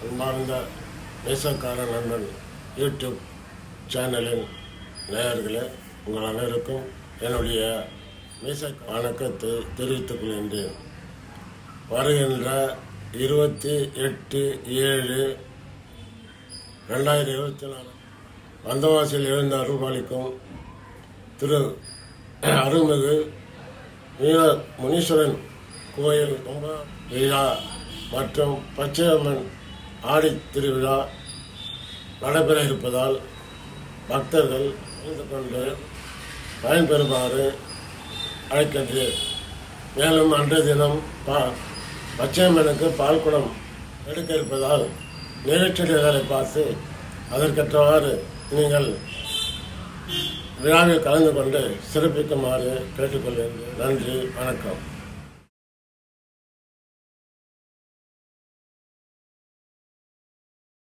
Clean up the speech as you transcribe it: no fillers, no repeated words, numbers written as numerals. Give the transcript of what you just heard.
அன்பார்ந்த நேசக்கார நண்பன் யூடியூப் சேனலின் நேயர்களே, உங்கள் அனைவருக்கும் என்னுடைய வணக்கத்தை தெரிவித்துக் கொள்கின்றேன். வருகின்ற 28/7/2024 வந்தவாசியில் எழுந்த அருள்பாலிக்கும் திரு அருள்மிகு முனீஸ்வரன் கோயில் கும்ப விழா மற்றும் பச்சையம்மன் ஆடி திருவிழா நடைபெற இருப்பதால் பக்தர்கள் கலந்து கொண்டு பயன்பெறுமாறு அழைக்கின்றேன். மேலும் அன்றைய தினம் பச்சையம்மனுக்கு பால்குடம் எடுக்க இருப்பதால் நிகழ்ச்சிகளை பார்த்து அதற்கேற்றவாறு நீங்கள் விழாவில் கலந்து கொண்டு சிறப்பிக்குமாறு கேட்டுக்கொள்கிறேன். நன்றி, வணக்கம்.